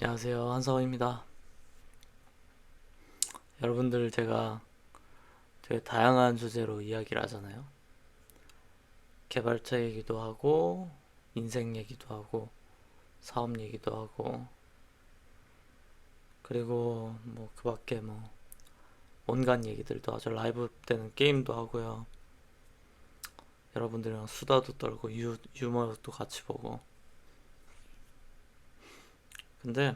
안녕하세요, 한성호입니다. 여러분들, 제가 되게 다양한 주제로 이야기를 하잖아요. 개발자 얘기도 하고, 인생 얘기도 하고, 사업 얘기도 하고, 그리고 뭐 그 밖에 뭐 온갖 얘기들도 하죠. 라이브 때는 게임도 하고요. 여러분들이랑 수다도 떨고 유머도 같이 보고. 근데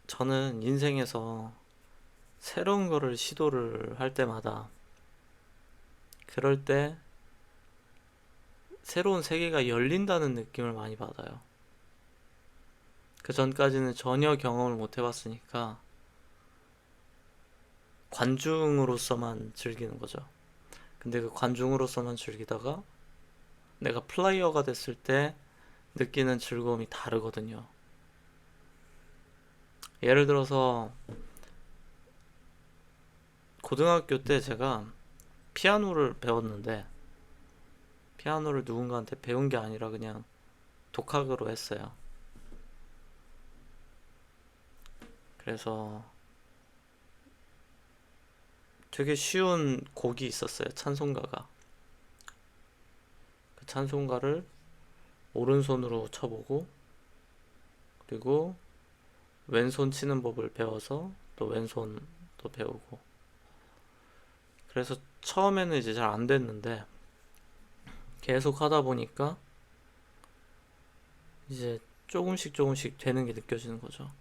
저는 인생에서 새로운 거를 시도를 할 때마다, 그럴 때 새로운 세계가 열린다는 느낌을 많이 받아요. 그 전까지는 전혀 경험을 못 해봤으니까 관중으로서만 즐기는 거죠. 근데 그 관중으로서만 즐기다가 내가 플레이어가 됐을 때 느끼는 즐거움이 다르거든요. 예를 들어서 고등학교 때 제가 피아노를 배웠는데, 피아노를 누군가한테 배운 게 아니라 그냥 독학으로 했어요. 그래서 되게 쉬운 곡이 있었어요. 찬송가가. 그 찬송가를 오른손으로 쳐보고, 그리고 왼손 치는 법을 배워서 또 왼손도 배우고. 그래서 처음에는 이제 잘 안 됐는데 계속 하다 보니까 이제 조금씩 조금씩 되는 게 느껴지는 거죠.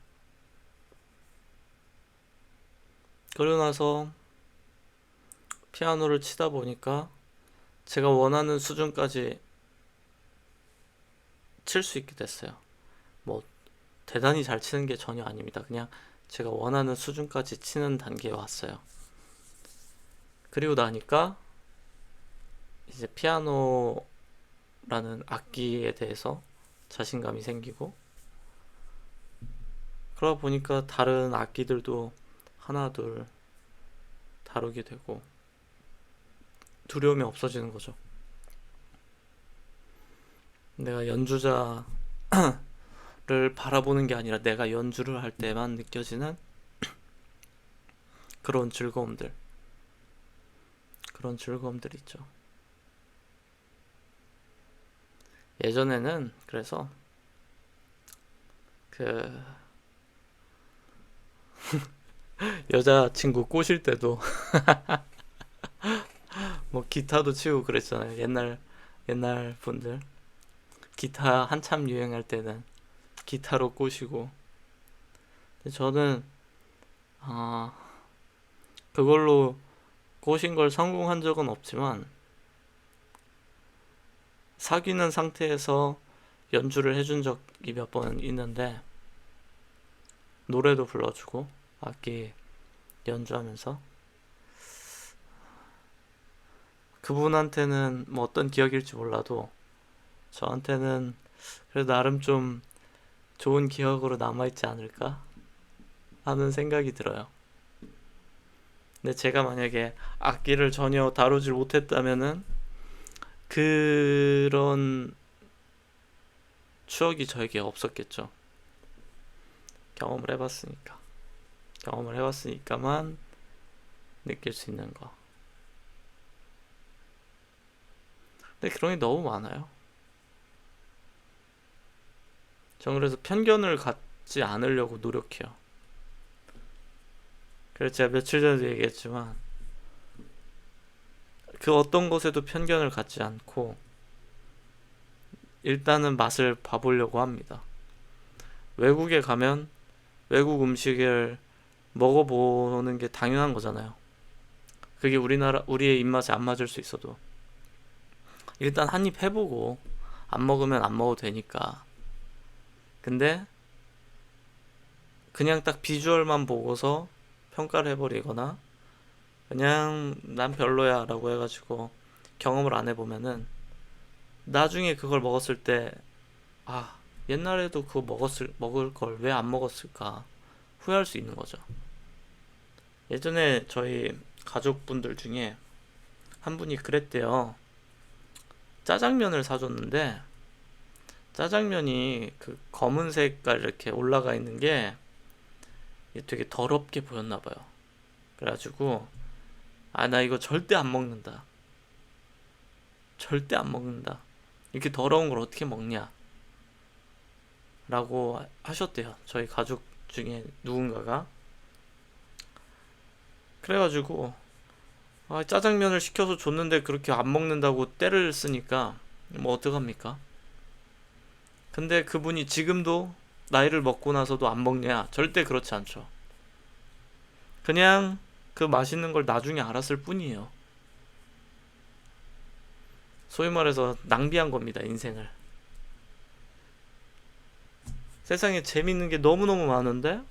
그러고 나서 피아노를 치다 보니까 제가 원하는 수준까지 칠 수 있게 됐어요. 뭐 대단히 잘 치는 게 전혀 아닙니다. 그냥 제가 원하는 수준까지 치는 단계에 왔어요. 그리고 나니까 이제 피아노라는 악기에 대해서 자신감이 생기고, 그러다 보니까 다른 악기들도 하나 둘 다루게 되고 두려움이 없어지는 거죠. 내가 연주자를 바라보는 게 아니라 내가 연주를 할 때만 느껴지는 그런 즐거움들, 그런 즐거움들이 있죠. 예전에는 그래서 그 여자친구 꼬실 때도 뭐 기타도 치고 그랬잖아요. 옛날 분들 기타 한참 유행할 때는 기타로 꼬시고. 근데 저는 아 그걸로 꼬신 걸 성공한 적은 없지만, 사귀는 상태에서 연주를 해준 적이 몇 번 있는데, 노래도 불러주고 악기 연주하면서, 그분한테는 뭐 어떤 기억일지 몰라도 저한테는 그래도 나름 좀 좋은 기억으로 남아있지 않을까 하는 생각이 들어요. 근데 제가 만약에 악기를 전혀 다루질 못했다면은 그런 추억이 저에게 없었겠죠. 경험을 해봤으니까. 경험을 해봤으니까만 느낄 수 있는 거. 근데 그런 게 너무 많아요. 전 그래서 편견을 갖지 않으려고 노력해요. 그래서 제가 며칠 전에도 얘기했지만, 그 어떤 것에도 편견을 갖지 않고 일단은 맛을 봐보려고 합니다. 외국에 가면 외국 음식을 먹어보는 게 당연한 거잖아요. 그게 우리의 입맛에 안 맞을 수 있어도 일단 한 입 해보고 안 먹으면 안 먹어도 되니까. 근데 그냥 딱 비주얼만 보고서 평가를 해버리거나 그냥 난 별로야 라고 해가지고 경험을 안 해보면은 나중에 그걸 먹었을 때, 아, 옛날에도 그거 먹을 걸 왜 안 먹었을까 후회할 수 있는 거죠. 예전에 저희 가족분들 중에 한 분이 그랬대요. 짜장면을 사줬는데 짜장면이 그 검은 색깔 이렇게 올라가 있는 게 되게 더럽게 보였나 봐요. 그래가지고 아, 나 이거 절대 안 먹는다. 절대 안 먹는다. 이렇게 더러운 걸 어떻게 먹냐? 라고 하셨대요. 저희 가족 중에 누군가가. 그래가지고 아, 짜장면을 시켜서 줬는데 그렇게 안 먹는다고 떼를 쓰니까 뭐 어떡합니까? 근데 그분이 지금도 나이를 먹고 나서도 안 먹냐? 절대 그렇지 않죠. 그냥 그 맛있는 걸 나중에 알았을 뿐이에요. 소위 말해서 낭비한 겁니다, 인생을. 세상에 재밌는 게 너무너무 많은데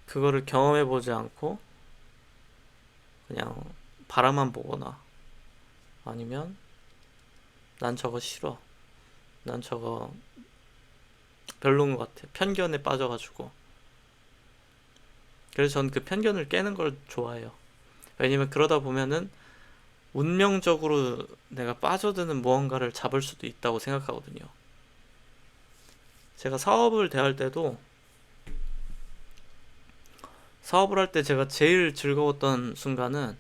그거를 경험해보지 않고 그냥 바라만 보거나 아니면 난 저거 싫어, 난 저거 별로인 것 같아, 편견에 빠져가지고. 그래서 전 그 편견을 깨는 걸 좋아해요. 왜냐면 그러다 보면은 운명적으로 내가 빠져드는 무언가를 잡을 수도 있다고 생각하거든요. 제가 사업을 대할 때도 사업을 할 때 제가 제일 즐거웠던 순간은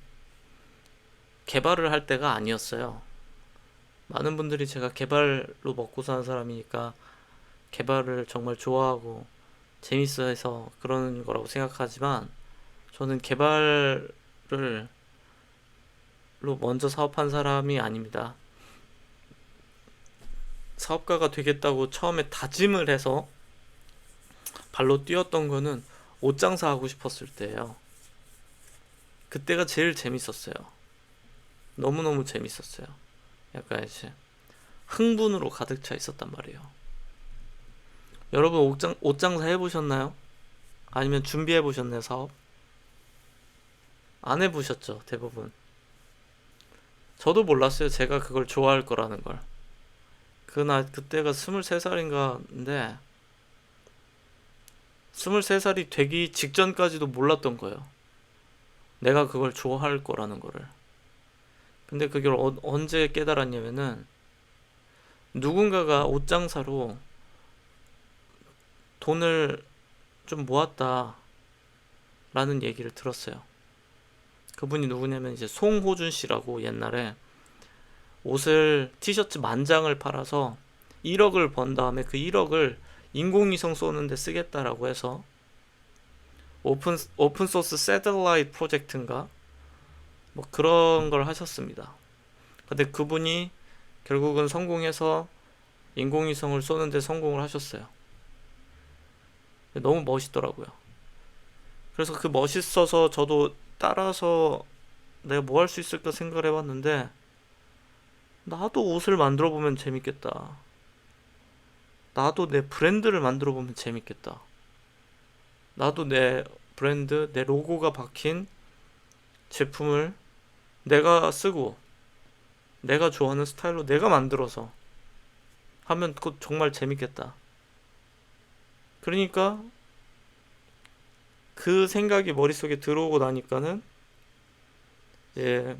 개발을 할 때가 아니었어요. 많은 분들이 제가 개발로 먹고 사는 사람이니까 개발을 정말 좋아하고 재밌어 해서 그러는 거라고 생각하지만 저는 개발을 먼저 사업한 사람이 아닙니다. 사업가가 되겠다고 처음에 다짐을 해서 발로 뛰었던 거는 옷 장사하고 싶었을 때예요. 그때가 제일 재밌었어요. 너무너무 재밌었어요. 약간 이제 흥분으로 가득 차 있었단 말이에요. 여러분 옷 장사 해보셨나요? 아니면 준비해보셨나요, 사업? 안 해보셨죠, 대부분. 저도 몰랐어요, 제가 그걸 좋아할 거라는 걸. 그때가 23살인가인데 23살이 되기 직전까지도 몰랐던 거예요. 내가 그걸 좋아할 거라는 거를. 근데 그걸 언제 깨달았냐면은 누군가가 옷장사로 돈을 좀 모았다 라는 얘기를 들었어요. 그분이 누구냐면 이제 송호준 씨라고 옛날에 티셔츠 10,000장을 팔아서 1억을 번 다음에 그 1억을 인공위성 쏘는데 쓰겠다라고 해서 오픈소스 새들라이트 프로젝트인가 뭐 그런 걸 하셨습니다. 근데 그분이 결국은 성공해서 인공위성을 쏘는데 성공을 하셨어요. 너무 멋있더라고요. 그래서 그 멋있어서 저도 따라서 내가 뭐 할 수 있을까 생각을 해봤는데 나도 옷을 만들어 보면 재밌겠다. 나도 내 브랜드를 만들어 보면 재밌겠다. 나도 내 브랜드, 내 로고가 박힌 제품을 내가 쓰고 내가 좋아하는 스타일로 내가 만들어서 하면 그거 정말 재밌겠다. 그러니까 그 생각이 머릿속에 들어오고 나니까는 이제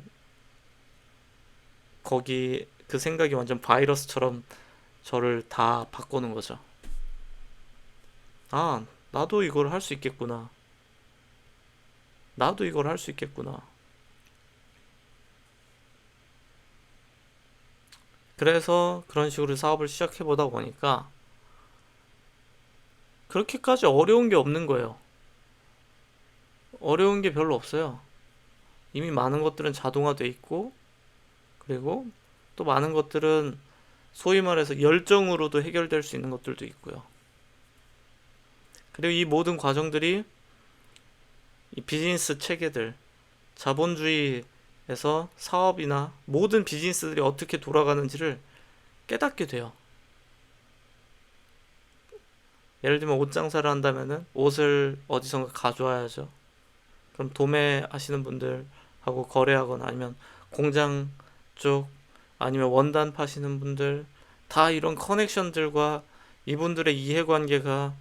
거기 그 생각이 완전 바이러스처럼 저를 다 바꾸는 거죠. 아, 나도 이걸 할 수 있겠구나. 나도 이걸 할 수 있겠구나. 그래서 그런 식으로 사업을 시작해보다 보니까 그렇게까지 어려운 게 없는 거예요. 어려운 게 별로 없어요. 이미 많은 것들은 자동화돼 있고, 그리고 또 많은 것들은 소위 말해서 열정으로도 해결될 수 있는 것들도 있고요. 그리고 이 모든 과정들이 이 비즈니스 체계들, 자본주의에서 사업이나 모든 비즈니스들이 어떻게 돌아가는지를 깨닫게 돼요. 예를 들면 옷 장사를 한다면은 옷을 어디선가 가져와야죠. 그럼 도매하시는 분들하고 거래하거나 아니면 공장 쪽 아니면 원단 파시는 분들 다 이런 커넥션들과 이분들의 이해관계가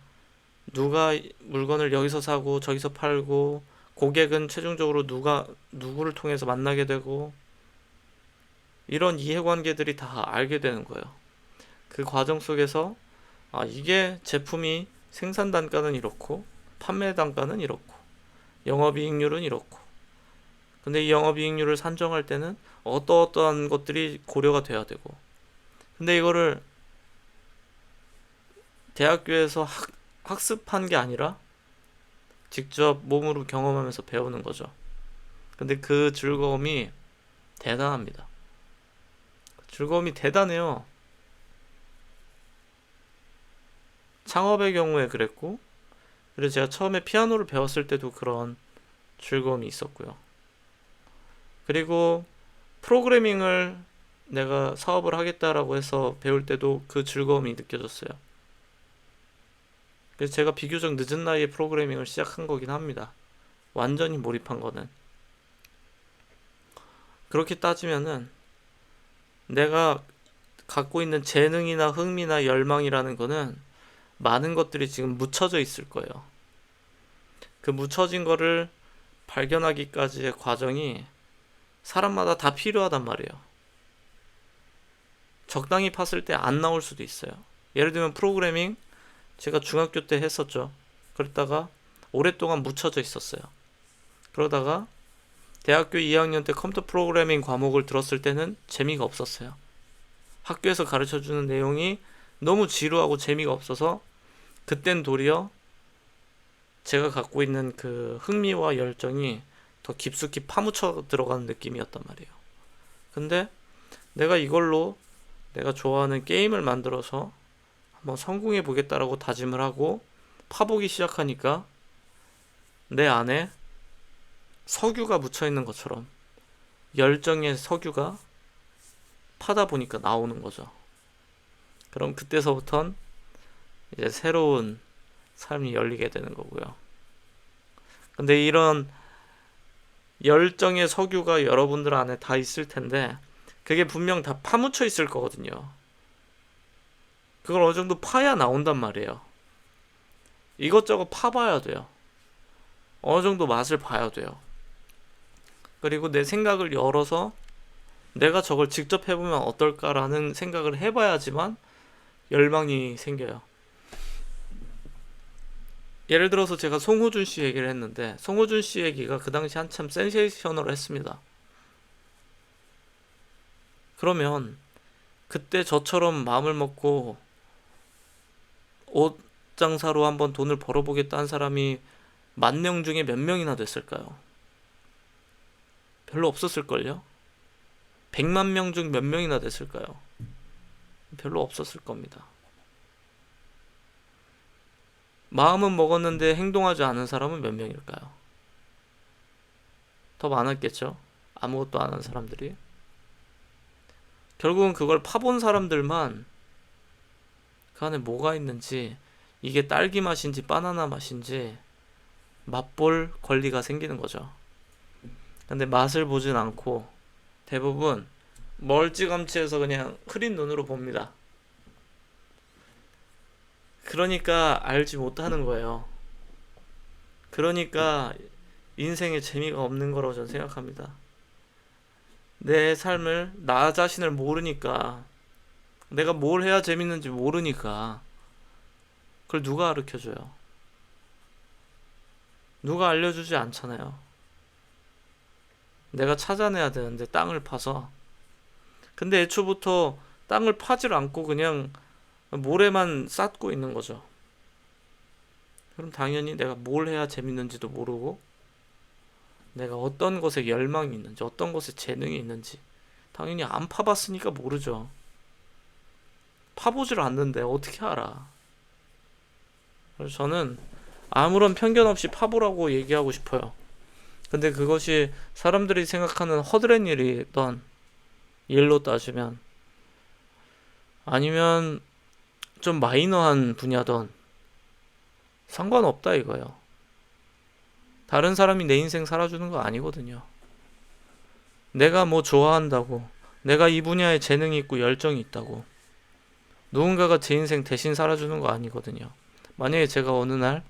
누가 물건을 여기서 사고 저기서 팔고 고객은 최종적으로 누구를 통해서 만나게 되고 이런 이해관계들이 다 알게 되는 거예요. 그 과정 속에서 이게 제품이 생산 단가는 이렇고 판매 단가는 이렇고 영업이익률은 이렇고, 근데 이 영업이익률을 산정할 때는 어떠한 것들이 고려가 돼야 되고, 근데 이거를 대학교에서 학습한 게 아니라 직접 몸으로 경험하면서 배우는 거죠. 근데 그 즐거움이 대단합니다. 즐거움이 대단해요. 창업의 경우에 그랬고, 그리고 제가 처음에 피아노를 배웠을 때도 그런 즐거움이 있었고요. 그리고 프로그래밍을 내가 사업을 하겠다라고 해서 배울 때도 그 즐거움이 느껴졌어요. 그래서 제가 비교적 늦은 나이에 프로그래밍을 시작한 거긴 합니다. 완전히 몰입한 거는. 그렇게 따지면은 내가 갖고 있는 재능이나 흥미나 열망이라는 거는 많은 것들이 지금 묻혀져 있을 거예요. 그 묻혀진 거를 발견하기까지의 과정이 사람마다 다 필요하단 말이에요. 적당히 팠을 때 안 나올 수도 있어요. 예를 들면 프로그래밍, 제가 중학교 때 했었죠. 그랬다가 오랫동안 묻혀져 있었어요. 그러다가 대학교 2학년 때 컴퓨터 프로그래밍 과목을 들었을 때는 재미가 없었어요. 학교에서 가르쳐주는 내용이 너무 지루하고 재미가 없어서 그땐 도리어 제가 갖고 있는 그 흥미와 열정이 더 깊숙이 파묻혀 들어가는 느낌이었단 말이에요. 근데 내가 이걸로 내가 좋아하는 게임을 만들어서 한번 성공해 보겠다라고 다짐을 하고 파보기 시작하니까 내 안에 석유가 묻혀 있는 것처럼 열정의 석유가 파다 보니까 나오는 거죠. 그럼 그때서부턴 이제 새로운 삶이 열리게 되는 거고요. 근데 이런 열정의 석유가 여러분들 안에 다 있을 텐데 그게 분명 다 파묻혀 있을 거거든요. 그걸 어느 정도 파야 나온단 말이에요. 이것저것 파봐야 돼요. 어느 정도 맛을 봐야 돼요. 그리고 내 생각을 열어서 내가 저걸 직접 해보면 어떨까라는 생각을 해봐야지만 열망이 생겨요. 예를 들어서 제가 송호준 씨 얘기를 했는데 송호준 씨 얘기가 그 당시 한참 센세이셔널 했습니다. 그러면 그때 저처럼 마음을 먹고 옷 장사로 한번 돈을 벌어보겠다 한 사람이 10,000명 중에 몇 명이나 됐을까요? 별로 없었을걸요? 100만 명 중 몇 명이나 됐을까요? 별로 없었을 겁니다. 마음은 먹었는데 행동하지 않은 사람은 몇 명일까요? 더 많았겠죠? 아무것도 안 한 사람들이. 결국은 그걸 파본 사람들만 그 안에 뭐가 있는지, 이게 딸기 맛인지 바나나 맛인지 맛볼 권리가 생기는 거죠. 근데 맛을 보진 않고 대부분 멀찌감치해서 그냥 흐린 눈으로 봅니다. 그러니까 알지 못하는 거예요. 그러니까 인생에 재미가 없는 거라고 저는 생각합니다. 내 삶을, 나 자신을 모르니까, 내가 뭘 해야 재밌는지 모르니까 그걸 누가 가르쳐줘요? 누가 알려주지 않잖아요. 내가 찾아내야 되는데 땅을 파서. 근데 애초부터 땅을 파질 않고 그냥 모래만 쌓고 있는 거죠. 그럼 당연히 내가 뭘 해야 재밌는지도 모르고 내가 어떤 것에 열망이 있는지 어떤 것에 재능이 있는지 당연히 안 파봤으니까 모르죠. 파보질 않는데 어떻게 알아? 그래서 저는 아무런 편견 없이 파보라고 얘기하고 싶어요. 근데 그것이 사람들이 생각하는 허드렛 일이던 일로 따지면, 아니면 좀 마이너한 분야던 상관없다 이거예요. 다른 사람이 내 인생 살아주는 거 아니거든요. 내가 뭐 좋아한다고, 내가 이 분야에 재능이 있고 열정이 있다고 누군가가 제 인생 대신 살아주는 거 아니거든요. 만약에 제가 어느 날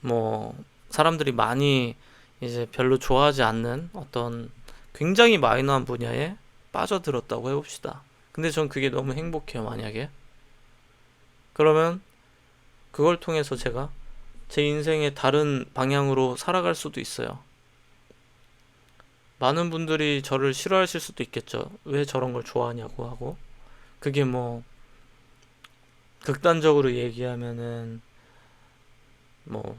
뭐 사람들이 많이 이제 별로 좋아하지 않는 어떤 굉장히 마이너한 분야에 빠져들었다고 해봅시다. 근데 전 그게 너무 행복해요, 만약에. 그러면 그걸 통해서 제가 제 인생의 다른 방향으로 살아갈 수도 있어요. 많은 분들이 저를 싫어하실 수도 있겠죠. 왜 저런 걸 좋아하냐고 하고. 그게 뭐 극단적으로 얘기하면은 뭐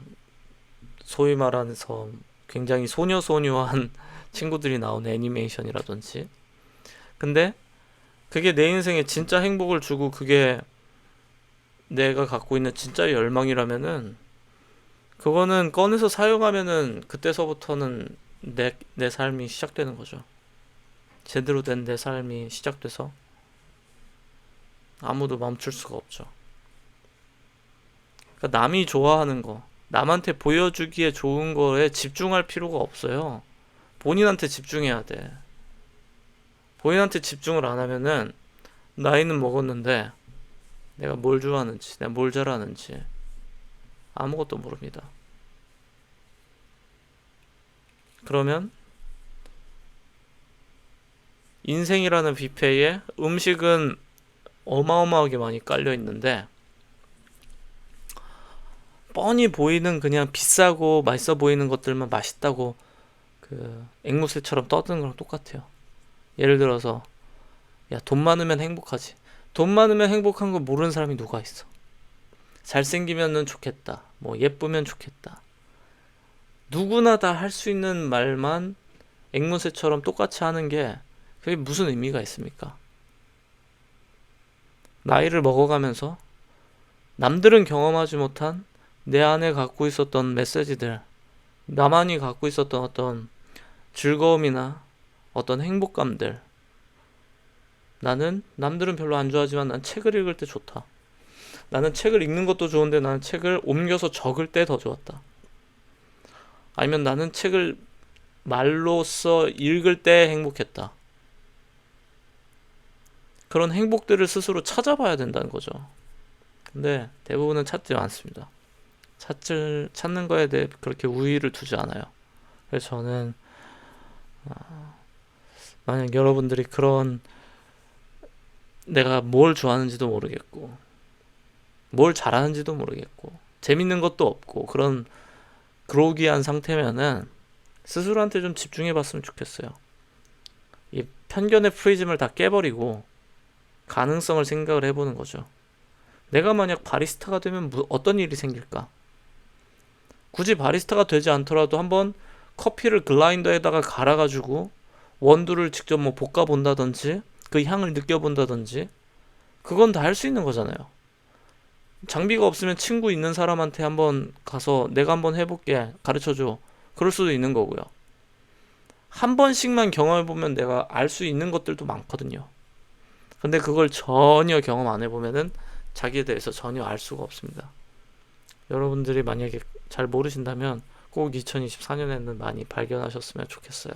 소위 말해서 굉장히 소녀소녀한 친구들이 나오는 애니메이션이라든지. 근데 그게 내 인생에 진짜 행복을 주고 그게 내가 갖고 있는 진짜 열망이라면은 그거는 꺼내서 사용하면은 그때서부터는 내 삶이 시작되는 거죠. 제대로 된 내 삶이 시작돼서 아무도 멈출 수가 없죠. 그러니까 남이 좋아하는 거, 남한테 보여주기에 좋은 거에 집중할 필요가 없어요. 본인한테 집중해야 돼. 본인한테 집중을 안 하면은 나이는 먹었는데 내가 뭘 좋아하는지, 내가 뭘 잘하는지 아무것도 모릅니다. 그러면 인생이라는 뷔페에 음식은 어마어마하게 많이 깔려 있는데 뻔히 보이는 그냥 비싸고 맛있어 보이는 것들만 맛있다고 그 앵무새처럼 떠드는 거랑 똑같아요. 예를 들어서 야, 돈 많으면 행복하지. 돈 많으면 행복한 거 모르는 사람이 누가 있어. 잘생기면은 좋겠다. 뭐 예쁘면 좋겠다. 누구나 다 할 수 있는 말만 앵무새처럼 똑같이 하는 게 그게 무슨 의미가 있습니까? 나이를 먹어가면서 남들은 경험하지 못한 내 안에 갖고 있었던 메시지들, 나만이 갖고 있었던 어떤 즐거움이나 어떤 행복감들, 나는 남들은 별로 안 좋아하지만 난 책을 읽을 때 좋다. 나는 책을 읽는 것도 좋은데 나는 책을 옮겨서 적을 때 더 좋았다. 아니면 나는 책을 말로써 읽을 때 행복했다. 그런 행복들을 스스로 찾아봐야 된다는 거죠. 근데 대부분은 찾지 않습니다. 찾는 거에 대해 그렇게 우위를 두지 않아요. 그래서 저는 만약 여러분들이 그런 내가 뭘 좋아하는지도 모르겠고 뭘 잘하는지도 모르겠고 재밌는 것도 없고 그런 그로기한 상태면은 스스로한테 좀 집중해 봤으면 좋겠어요. 이 편견의 프리즘을 다 깨버리고 가능성을 생각을 해보는 거죠. 내가 만약 바리스타가 되면 어떤 일이 생길까? 굳이 바리스타가 되지 않더라도 한번 커피를 글라인더에다가 갈아가지고 원두를 직접 뭐 볶아 본다든지 그 향을 느껴본다든지 그건 다 할 수 있는 거잖아요. 장비가 없으면 친구 있는 사람한테 한번 가서 내가 한번 해볼게 가르쳐줘 그럴 수도 있는 거고요. 한 번씩만 경험해보면 내가 알 수 있는 것들도 많거든요. 근데 그걸 전혀 경험 안 해보면은 자기에 대해서 전혀 알 수가 없습니다. 여러분들이 만약에 잘 모르신다면 꼭 2024년에는 많이 발견하셨으면 좋겠어요.